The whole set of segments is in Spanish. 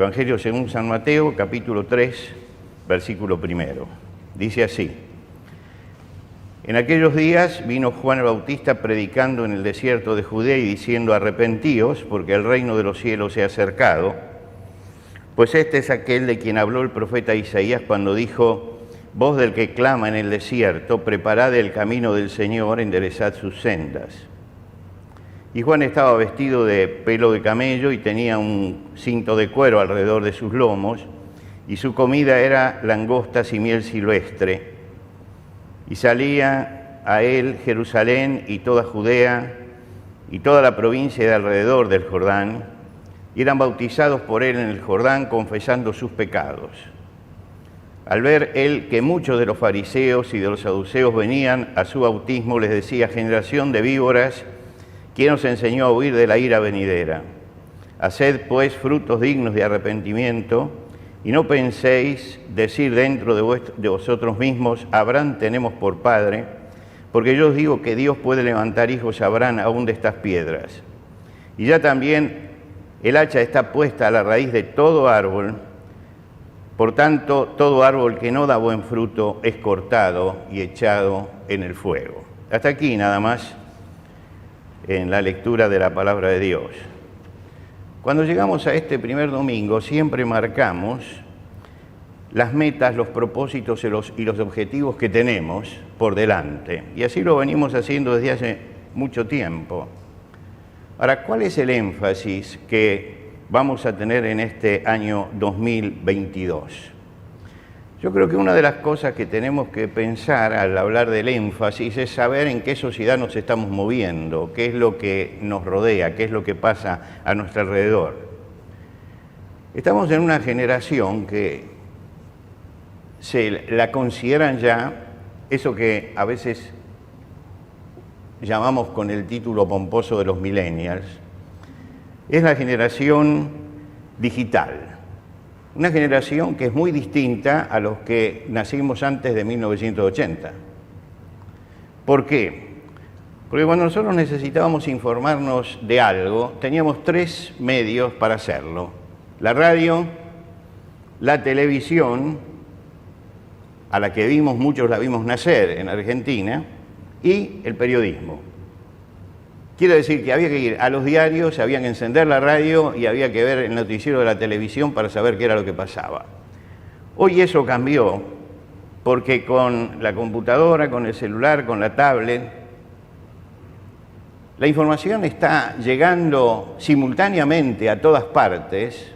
Evangelio según San Mateo, capítulo 3, versículo 1. Dice así: En aquellos días vino Juan el Bautista predicando en el desierto de Judea y diciendo: arrepentíos, porque el reino de los cielos se ha acercado. Pues este es aquel de quien habló el profeta Isaías cuando dijo: voz del que clama en el desierto, preparad el camino del Señor, enderezad sus sendas. Y Juan estaba vestido de pelo de camello y tenía un cinto de cuero alrededor de sus lomos, y su comida era langostas y miel silvestre. Y salía a él Jerusalén y toda Judea y toda la provincia de alrededor del Jordán, y eran bautizados por él en el Jordán, confesando sus pecados. Al ver él que muchos de los fariseos y de los saduceos venían a su bautismo, les decía: generación de víboras, ¿quién os enseñó a huir de la ira venidera? Haced pues frutos dignos de arrepentimiento, y no penséis decir dentro de vosotros mismos: Abraham tenemos por padre, porque yo os digo que Dios puede levantar hijos a Abraham aún de estas piedras. Y ya también el hacha está puesta a la raíz de todo árbol. Por tanto, todo árbol que no da buen fruto es cortado y echado en el fuego. Hasta aquí nada más en la lectura de la palabra de Dios. Cuando llegamos a este primer domingo, siempre marcamos las metas, los propósitos y los objetivos que tenemos por delante. Y así lo venimos haciendo desde hace mucho tiempo. Ahora, ¿cuál es el énfasis que vamos a tener en este año 2022? Yo creo que una de las cosas que tenemos que pensar al hablar del énfasis es saber en qué sociedad nos estamos moviendo, qué es lo que nos rodea, qué es lo que pasa a nuestro alrededor. Estamos en una generación que se la consideran ya eso que a veces llamamos con el título pomposo de los millennials. Es la generación digital. Una generación que es muy distinta a los que nacimos antes de 1980. ¿Por qué? Porque cuando nosotros necesitábamos informarnos de algo, teníamos tres medios para hacerlo: la radio, la televisión, a la que muchos la vimos nacer en Argentina, y el periodismo. Quiere decir que había que ir a los diarios, había que encender la radio y había que ver el noticiero de la televisión para saber qué era lo que pasaba. Hoy eso cambió, porque con la computadora, con el celular, con la tablet, la información está llegando simultáneamente a todas partes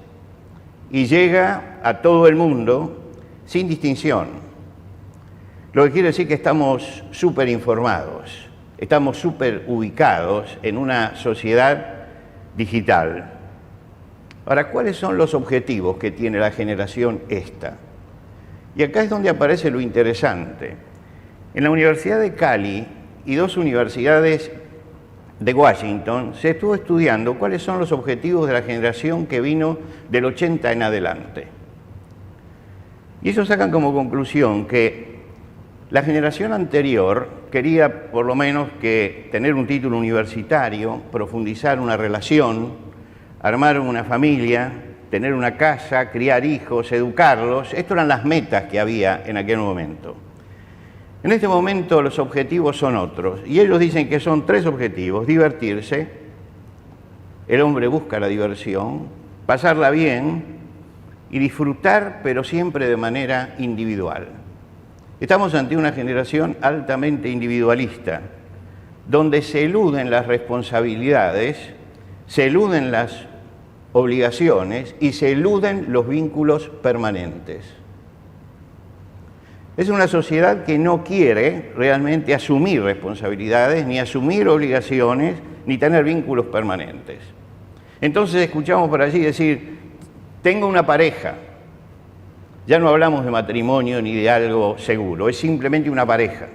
y llega a todo el mundo sin distinción. Lo que quiere decir que estamos súper informados. Estamos súper ubicados en una sociedad digital. Ahora, ¿cuáles son los objetivos que tiene la generación esta? Y acá es donde aparece lo interesante. En la Universidad de Cali y dos universidades de Washington se estuvo estudiando cuáles son los objetivos de la generación que vino del 80 en adelante. Y ellos sacan como conclusión que la generación anterior quería por lo menos que tener un título universitario, profundizar una relación, armar una familia, tener una casa, criar hijos, educarlos. Estas eran las metas que había en aquel momento. En este momento los objetivos son otros, y ellos dicen que son tres objetivos: divertirse, el hombre busca la diversión, pasarla bien y disfrutar, pero siempre de manera individual. Estamos ante una generación altamente individualista, donde se eluden las responsabilidades, se eluden las obligaciones y se eluden los vínculos permanentes. Es una sociedad que no quiere realmente asumir responsabilidades, ni asumir obligaciones, ni tener vínculos permanentes. Entonces escuchamos por allí decir: tengo una pareja. Ya no hablamos de matrimonio ni de algo seguro, es simplemente una pareja.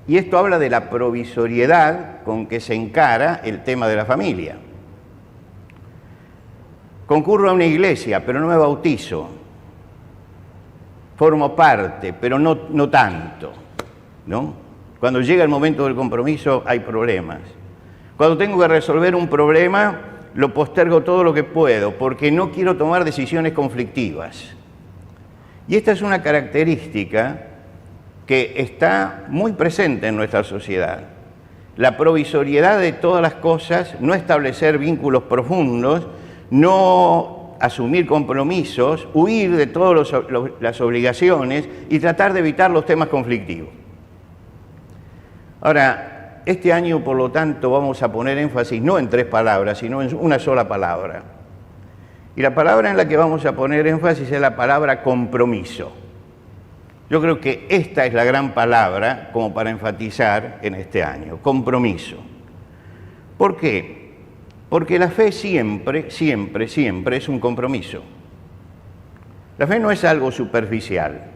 Y esto habla de la provisoriedad con que se encara el tema de la familia. Concurro a una iglesia, pero no me bautizo. Formo parte, pero no tanto, ¿no? Cuando llega el momento del compromiso hay problemas. Cuando tengo que resolver un problema, lo postergo todo lo que puedo, porque no quiero tomar decisiones conflictivas. Y esta es una característica que está muy presente en nuestra sociedad. La provisoriedad de todas las cosas, no establecer vínculos profundos, no asumir compromisos, huir de todas las obligaciones y tratar de evitar los temas conflictivos. Ahora, este año, por lo tanto, vamos a poner énfasis no en 3 palabras, sino en una sola palabra. Y la palabra en la que vamos a poner énfasis es la palabra compromiso. Yo creo que esta es la gran palabra como para enfatizar en este año, compromiso. ¿Por qué? Porque la fe siempre es un compromiso. La fe no es algo superficial.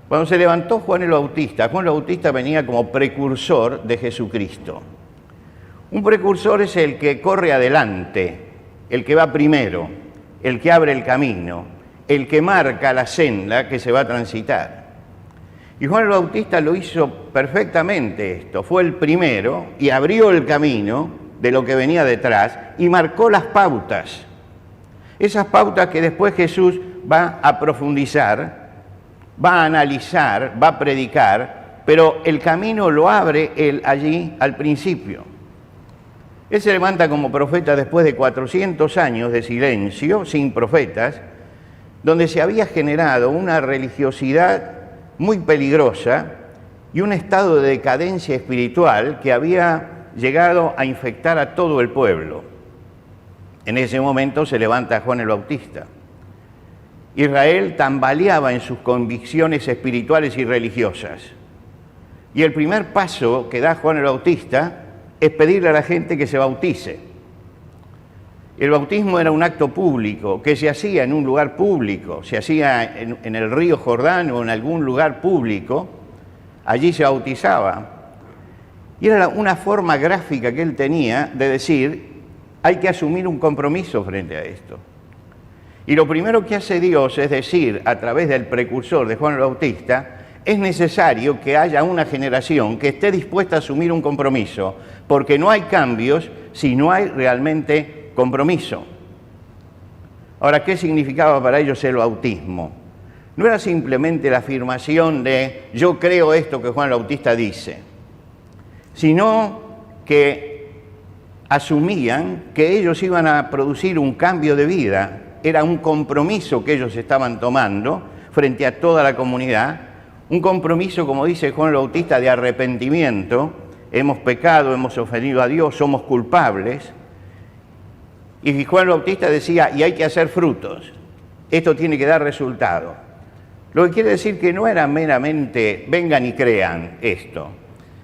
Cuando se levantó Juan el Bautista venía como precursor de Jesucristo. Un precursor es el que corre adelante, el que va primero, el que abre el camino, el que marca la senda que se va a transitar. Y Juan el Bautista lo hizo perfectamente esto, fue el primero y abrió el camino de lo que venía detrás y marcó las pautas. Esas pautas que después Jesús va a profundizar, va a analizar, va a predicar, pero el camino lo abre él allí al principio. Él se levanta como profeta después de 400 años de silencio, sin profetas, donde se había generado una religiosidad muy peligrosa y un estado de decadencia espiritual que había llegado a infectar a todo el pueblo. En ese momento se levanta Juan el Bautista. Israel tambaleaba en sus convicciones espirituales y religiosas. Y el primer paso que da Juan el Bautista es pedirle a la gente que se bautice. El bautismo era un acto público que se hacía en un lugar público, se hacía en el río Jordán o en algún lugar público, allí se bautizaba. Y era una forma gráfica que él tenía de decir, hay que asumir un compromiso frente a esto. Y lo primero que hace Dios es decir, a través del precursor de Juan el Bautista, es necesario que haya una generación que esté dispuesta a asumir un compromiso, porque no hay cambios si no hay realmente compromiso. Ahora, ¿qué significaba para ellos el bautismo? No era simplemente la afirmación de yo creo esto que Juan el Bautista dice, sino que asumían que ellos iban a producir un cambio de vida. Era un compromiso que ellos estaban tomando frente a toda la comunidad, un compromiso, como dice Juan el Bautista, de arrepentimiento. Hemos pecado, hemos ofendido a Dios, somos culpables. Y Juan el Bautista decía, y hay que hacer frutos, esto tiene que dar resultado. Lo que quiere decir que no era meramente vengan y crean esto,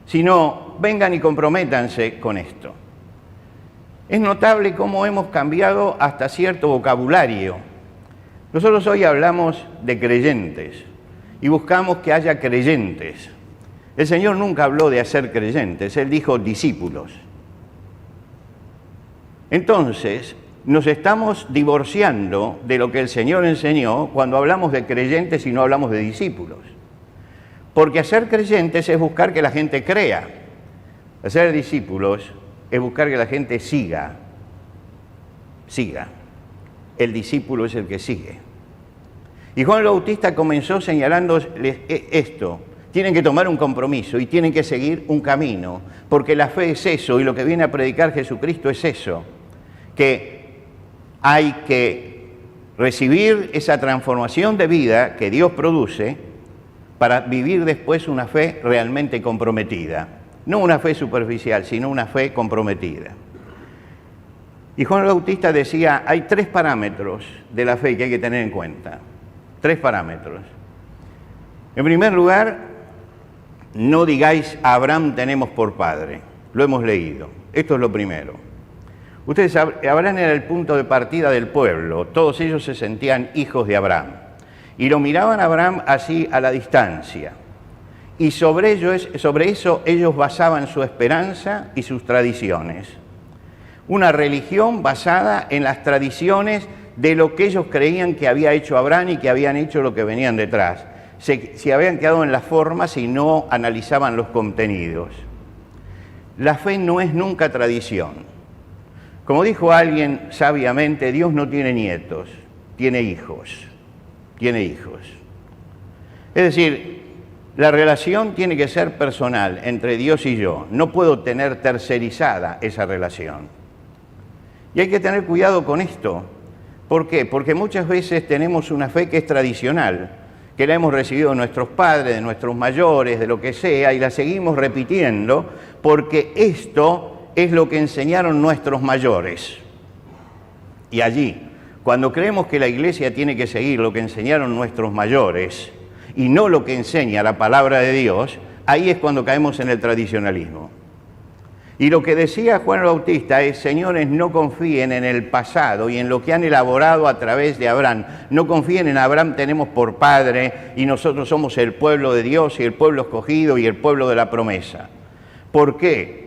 sino vengan y comprométanse con esto. Es notable cómo hemos cambiado hasta cierto vocabulario. Nosotros hoy hablamos de creyentes y buscamos que haya creyentes. El Señor nunca habló de hacer creyentes, Él dijo discípulos. Entonces, nos estamos divorciando de lo que el Señor enseñó cuando hablamos de creyentes y no hablamos de discípulos. Porque hacer creyentes es buscar que la gente crea. Hacer discípulos es buscar que la gente siga. El discípulo es el que sigue. Y Juan el Bautista comenzó señalándoles esto. Tienen que tomar un compromiso y tienen que seguir un camino, porque la fe es eso y lo que viene a predicar Jesucristo es eso, que hay que recibir esa transformación de vida que Dios produce para vivir después una fe realmente comprometida. No una fe superficial, sino una fe comprometida. Y Juan el Bautista decía, hay 3 parámetros de la fe que hay que tener en cuenta. 3 parámetros. En primer lugar, no digáis a Abraham tenemos por padre. Lo hemos leído. Esto es lo primero. Ustedes saben, Abraham era el punto de partida del pueblo. Todos ellos se sentían hijos de Abraham. Y lo miraban a Abraham así a la distancia. Y sobre eso ellos basaban su esperanza y sus tradiciones. Una religión basada en las tradiciones de lo que ellos creían que había hecho Abraham y que habían hecho lo que venían detrás. Se habían quedado en las formas y no analizaban los contenidos. La fe no es nunca tradición. Como dijo alguien sabiamente, Dios no tiene nietos, tiene hijos. Tiene hijos. Es decir, la relación tiene que ser personal entre Dios y yo. No puedo tener tercerizada esa relación. Y hay que tener cuidado con esto. ¿Por qué? Porque muchas veces tenemos una fe que es tradicional, que la hemos recibido de nuestros padres, de nuestros mayores, de lo que sea, y la seguimos repitiendo porque esto es lo que enseñaron nuestros mayores. Y allí, cuando creemos que la Iglesia tiene que seguir lo que enseñaron nuestros mayores y no lo que enseña la palabra de Dios, ahí es cuando caemos en el tradicionalismo. Y lo que decía Juan el Bautista es: señores, no confíen en el pasado y en lo que han elaborado a través de Abraham. No confíen en Abraham, tenemos por padre, y nosotros somos el pueblo de Dios y el pueblo escogido y el pueblo de la promesa. ¿Por qué?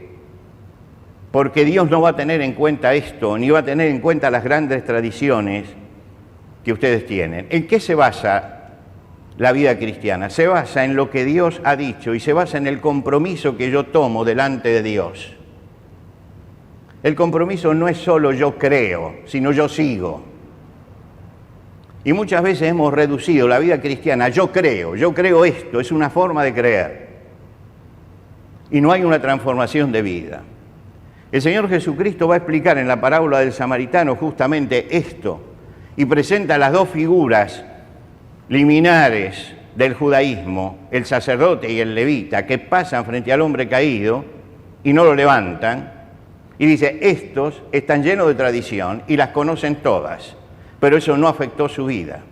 Porque Dios no va a tener en cuenta esto, ni va a tener en cuenta las grandes tradiciones que ustedes tienen. ¿En qué se basa la vida cristiana? Se basa en lo que Dios ha dicho y se basa en el compromiso que yo tomo delante de Dios. El compromiso no es solo yo creo, sino yo sigo. Y muchas veces hemos reducido la vida cristiana a yo creo esto, es una forma de creer. Y no hay una transformación de vida. El Señor Jesucristo va a explicar en la parábola del samaritano justamente esto y presenta las dos figuras liminares del judaísmo, el sacerdote y el levita, que pasan frente al hombre caído y no lo levantan, y dice: estos están llenos de tradición y las conocen todas, pero eso no afectó su vida.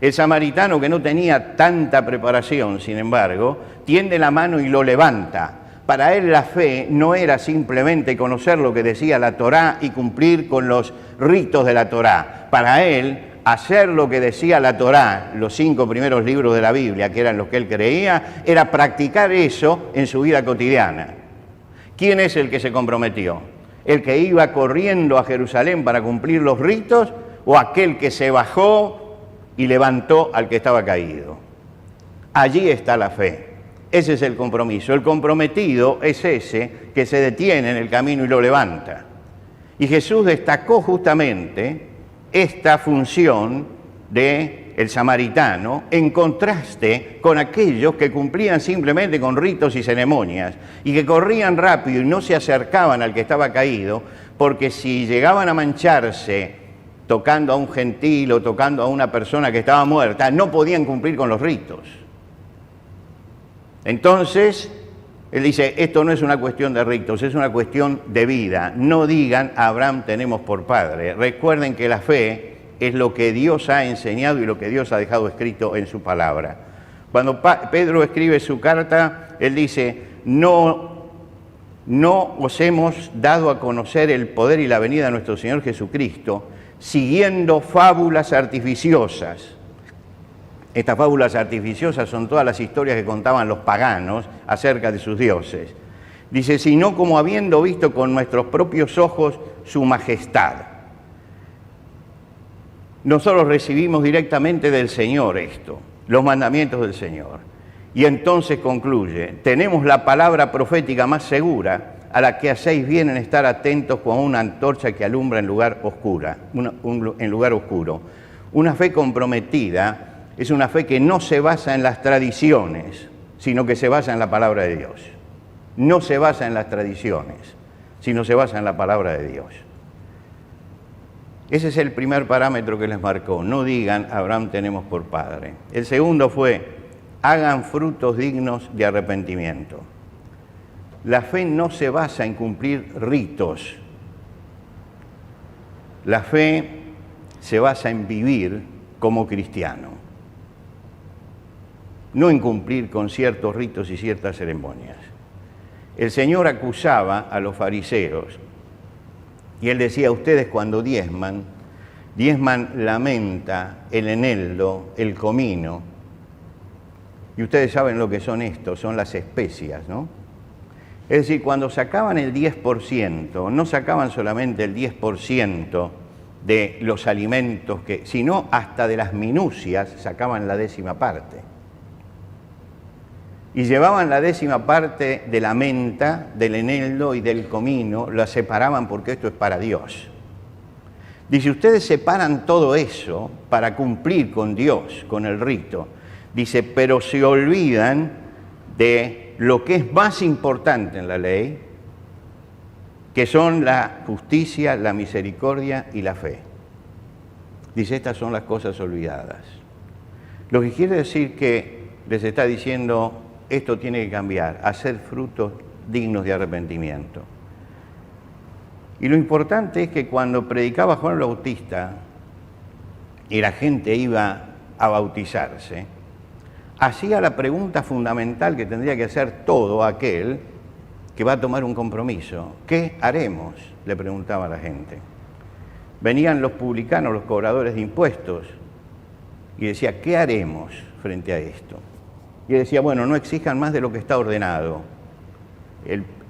El samaritano, que no tenía tanta preparación, sin embargo, tiende la mano y lo levanta. Para él la fe no era simplemente conocer lo que decía la Torá y cumplir con los ritos de la Torá. Para él, hacer lo que decía la Torá, los 5 primeros libros de la Biblia, que eran los que él creía, era practicar eso en su vida cotidiana. ¿Quién es el que se comprometió? ¿El que iba corriendo a Jerusalén para cumplir los ritos o aquel que se bajó y levantó al que estaba caído? Allí está la fe. Ese es el compromiso. El comprometido es ese que se detiene en el camino y lo levanta. Y Jesús destacó justamente esta función del samaritano en contraste con aquellos que cumplían simplemente con ritos y ceremonias y que corrían rápido y no se acercaban al que estaba caído, porque si llegaban a mancharse tocando a un gentil o tocando a una persona que estaba muerta, no podían cumplir con los ritos. Entonces, él dice: esto no es una cuestión de ritos, es una cuestión de vida. No digan: a Abraham tenemos por padre. Recuerden que la fe es lo que Dios ha enseñado y lo que Dios ha dejado escrito en su palabra. Cuando Pedro escribe su carta, él dice: no os hemos dado a conocer el poder y la venida de nuestro Señor Jesucristo, siguiendo fábulas artificiosas. Estas fábulas artificiosas son todas las historias que contaban los paganos acerca de sus dioses. Dice: sino como habiendo visto con nuestros propios ojos su majestad. Nosotros recibimos directamente del Señor esto, los mandamientos del Señor. Y entonces concluye: tenemos la palabra profética más segura, a la que hacéis bien en estar atentos como una antorcha que alumbra en lugar oscuro. Una fe comprometida es una fe que no se basa en las tradiciones, sino que se basa en la palabra de Dios. No se basa en las tradiciones, sino se basa en la palabra de Dios. Ese es el primer parámetro que les marcó. No digan: Abraham tenemos por padre. El segundo fue: hagan frutos dignos de arrepentimiento. La fe no se basa en cumplir ritos. La fe se basa en vivir como cristiano, no en cumplir con ciertos ritos y ciertas ceremonias. El Señor acusaba a los fariseos y Él decía: ustedes cuando diezman la menta, el eneldo, el comino, y ustedes saben lo que son estos, son las especias, ¿no? Es decir, cuando sacaban el 10%, no sacaban solamente el 10% de los alimentos, sino hasta de las minucias sacaban la 10ª parte. y llevaban la 10ª parte de la menta, del eneldo y del comino, la separaban porque esto es para Dios. Dice, ustedes separan todo eso para cumplir con Dios, con el rito. Dice, pero se olvidan de lo que es más importante en la ley, que son la justicia, la misericordia y la fe. Dice, estas son las cosas olvidadas. Lo que quiere decir que les está diciendo, esto tiene que cambiar, hacer frutos dignos de arrepentimiento. Y lo importante es que cuando predicaba Juan el Bautista y la gente iba a bautizarse, hacía la pregunta fundamental que tendría que hacer todo aquel que va a tomar un compromiso. ¿Qué haremos?, le preguntaba a la gente. Venían los publicanos, los cobradores de impuestos, y decía, ¿qué haremos frente a esto? Y decía, bueno, no exijan más de lo que está ordenado.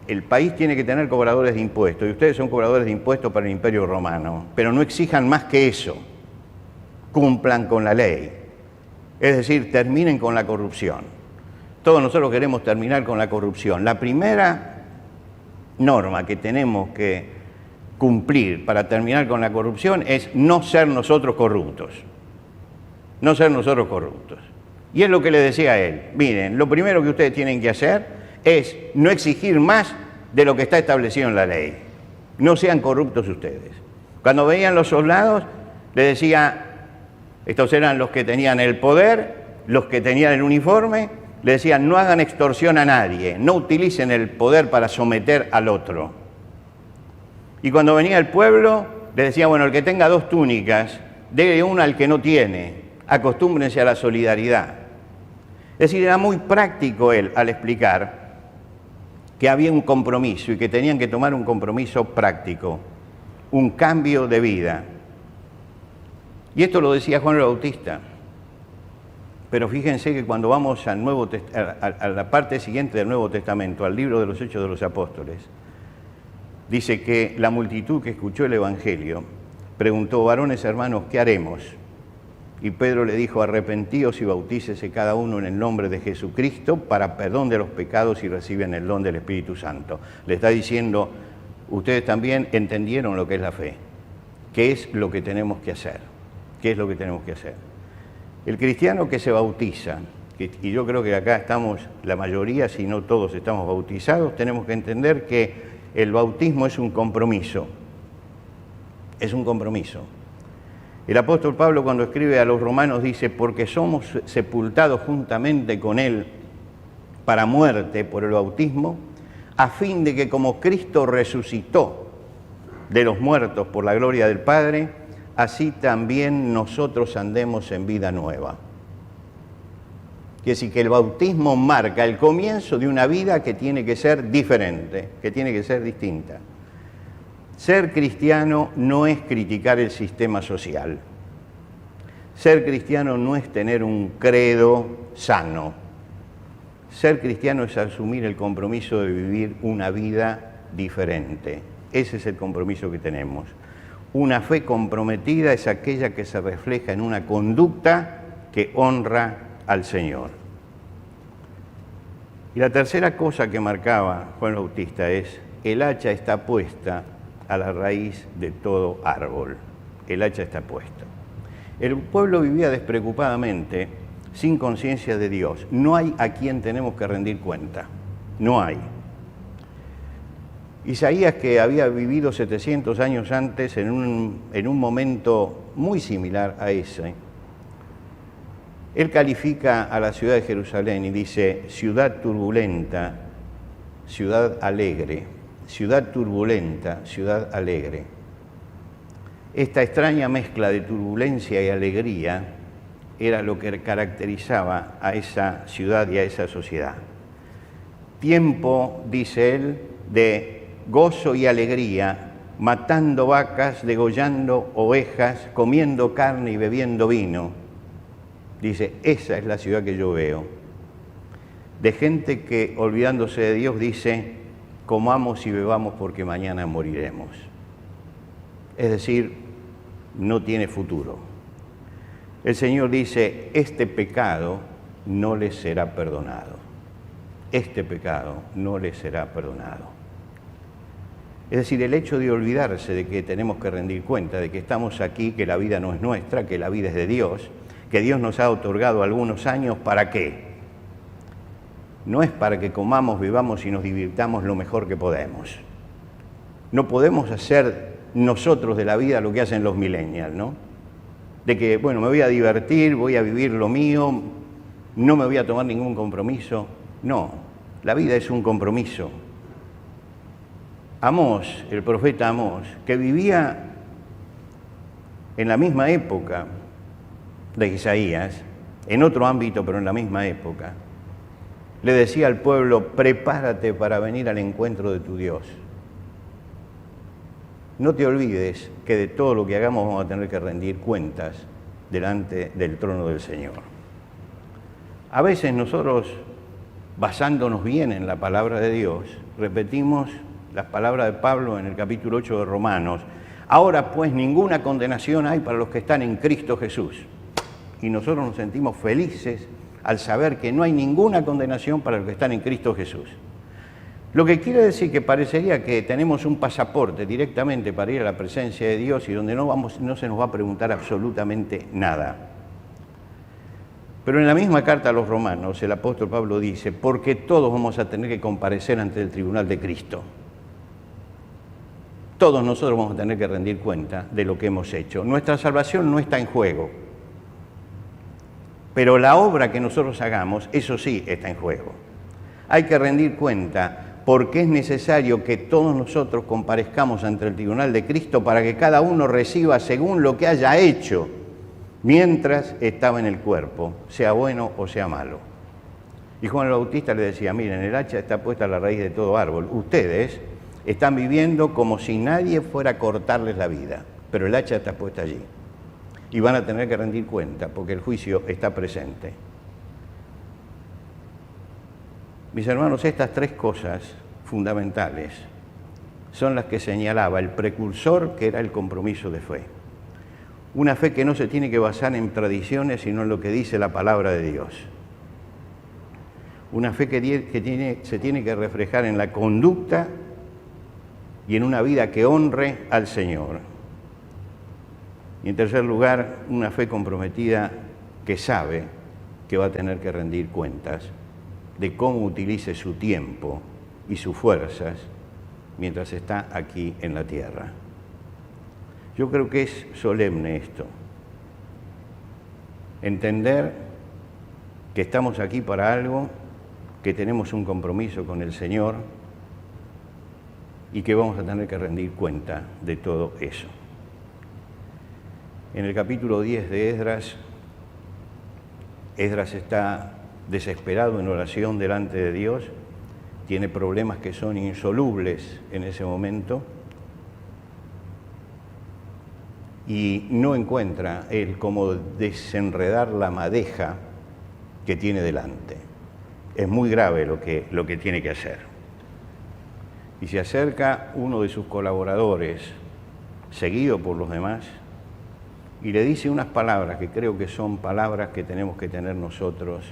El país tiene que tener cobradores de impuestos, y ustedes son cobradores de impuestos para el Imperio Romano, pero no exijan más que eso. Cumplan con la ley. Es decir, terminen con la corrupción. Todos nosotros queremos terminar con la corrupción. La primera norma que tenemos que cumplir para terminar con la corrupción es no ser nosotros corruptos. No ser nosotros corruptos. Y es lo que le decía a él. Miren, lo primero que ustedes tienen que hacer es no exigir más de lo que está establecido en la ley. No sean corruptos ustedes. Cuando venían los soldados, le decía, estos eran los que tenían el poder, los que tenían el uniforme, le decían, no hagan extorsión a nadie, no utilicen el poder para someter al otro. Y cuando venía el pueblo, le decía, bueno, el que tenga 2 túnicas, déle una al que no tiene, acostúmbrense a la solidaridad. Es decir, era muy práctico él al explicar que había un compromiso y que tenían que tomar un compromiso práctico, un cambio de vida. Y esto lo decía Juan el Bautista. Pero fíjense que cuando vamos a la parte siguiente del Nuevo Testamento, al libro de los Hechos de los Apóstoles, dice que la multitud que escuchó el Evangelio preguntó, varones hermanos, ¿qué haremos? Y Pedro le dijo, arrepentíos y bautícese cada uno en el nombre de Jesucristo para perdón de los pecados y reciben el don del Espíritu Santo. Le está diciendo, ustedes también entendieron lo que es la fe. ¿Qué es lo que tenemos que hacer? ¿Qué es lo que tenemos que hacer? El cristiano que se bautiza, y yo creo que acá estamos, la mayoría, si no todos estamos bautizados, tenemos que entender que el bautismo es un compromiso. Es un compromiso. El apóstol Pablo, cuando escribe a los romanos, dice, porque somos sepultados juntamente con él para muerte por el bautismo, a fin de que como Cristo resucitó de los muertos por la gloria del Padre, así también nosotros andemos en vida nueva. Quiere decir que el bautismo marca el comienzo de una vida que tiene que ser diferente, que tiene que ser distinta. Ser cristiano no es criticar el sistema social. Ser cristiano no es tener un credo sano. Ser cristiano es asumir el compromiso de vivir una vida diferente. Ese es el compromiso que tenemos. Una fe comprometida es aquella que se refleja en una conducta que honra al Señor. Y la tercera cosa que marcaba Juan Bautista es, el hacha está puesta a la raíz de todo árbol. El hacha está puesta. El pueblo vivía despreocupadamente, sin conciencia de Dios. No hay a quien tenemos que rendir cuenta. No hay. Isaías, que había vivido 700 años antes en un momento muy similar a ese, él califica a la ciudad de Jerusalén y dice, ciudad turbulenta, ciudad alegre, ciudad turbulenta, ciudad alegre. Esta extraña mezcla de turbulencia y alegría era lo que caracterizaba a esa ciudad y a esa sociedad. Tiempo, dice él, de gozo y alegría, matando vacas, degollando ovejas, comiendo carne y bebiendo vino. Dice, esa es la ciudad que yo veo. De gente que, olvidándose de Dios, dice, comamos y bebamos porque mañana moriremos. Es decir, no tiene futuro. El Señor dice, este pecado no les será perdonado. este pecado no le será perdonado. Es decir, el hecho de olvidarse de que tenemos que rendir cuenta, de que estamos aquí, que la vida no es nuestra, que la vida es de Dios, que Dios nos ha otorgado algunos años, ¿para qué? No es para que comamos, vivamos y nos divirtamos lo mejor que podemos. No podemos hacer nosotros de la vida lo que hacen los millennials, ¿no? De que, bueno, me voy a divertir, voy a vivir lo mío, no me voy a tomar ningún compromiso. No, la vida es un compromiso. Amós, el profeta Amós, que vivía en la misma época de Isaías, en otro ámbito, pero en la misma época, le decía al pueblo: prepárate para venir al encuentro de tu Dios. No te olvides que de todo lo que hagamos vamos a tener que rendir cuentas delante del trono del Señor. A veces nosotros, basándonos bien en la palabra de Dios, repetimos las palabras de Pablo en el capítulo 8 de Romanos: ahora pues ninguna condenación hay para los que están en Cristo Jesús. Y nosotros nos sentimos felices al saber que no hay ninguna condenación para los que están en Cristo Jesús. Lo que quiere decir que parecería que tenemos un pasaporte directamente para ir a la presencia de Dios y donde no se nos va a preguntar absolutamente nada. Pero en la misma carta a los Romanos, el apóstol Pablo dice: porque todos vamos a tener que comparecer ante el tribunal de Cristo. Todos nosotros vamos a tener que rendir cuenta de lo que hemos hecho. Nuestra salvación no está en juego, pero la obra que nosotros hagamos, eso sí está en juego. Hay que rendir cuenta porque es necesario que todos nosotros comparezcamos ante el tribunal de Cristo para que cada uno reciba según lo que haya hecho mientras estaba en el cuerpo, sea bueno o sea malo. Y Juan el Bautista le decía: miren, el hacha está puesta a la raíz de todo árbol. Ustedes están viviendo como si nadie fuera a cortarles la vida, pero el hacha está puesta allí. Y van a tener que rendir cuenta porque el juicio está presente. Mis hermanos, estas tres cosas fundamentales son las que señalaba el precursor, que era el compromiso de fe. Una fe que no se tiene que basar en tradiciones, sino en lo que dice la palabra de Dios. Una fe que se tiene que reflejar en la conducta y en una vida que honre al Señor. Y en tercer lugar, una fe comprometida que sabe que va a tener que rendir cuentas de cómo utilice su tiempo y sus fuerzas mientras está aquí en la tierra. Yo creo que es solemne esto. Entender que estamos aquí para algo, que tenemos un compromiso con el Señor y que vamos a tener que rendir cuenta de todo eso. En el capítulo 10 de Esdras, Esdras está desesperado en oración delante de Dios, tiene problemas que son insolubles en ese momento y no encuentra él cómo desenredar la madeja que tiene delante. Es muy grave lo que tiene que hacer. Y se acerca uno de sus colaboradores, seguido por los demás, y le dice unas palabras que creo que son palabras que tenemos que tener nosotros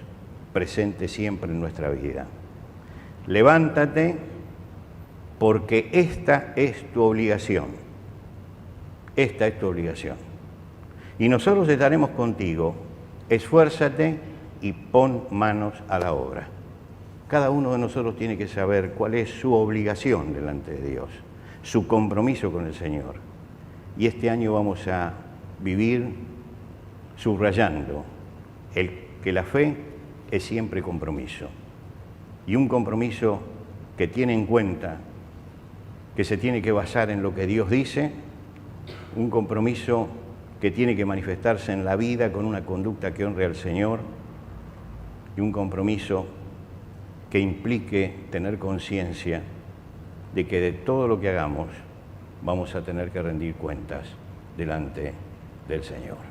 presentes siempre en nuestra vida. Levántate, porque esta es tu obligación. Esta es tu obligación. Y nosotros estaremos contigo. Esfuérzate y pon manos a la obra. Cada uno de nosotros tiene que saber cuál es su obligación delante de Dios, su compromiso con el Señor. Y este año vamos a vivir subrayando que la fe es siempre compromiso. Y un compromiso que tiene en cuenta que se tiene que basar en lo que Dios dice, un compromiso que tiene que manifestarse en la vida con una conducta que honre al Señor y un compromiso que implique tener conciencia de que de todo lo que hagamos vamos a tener que rendir cuentas delante del Señor.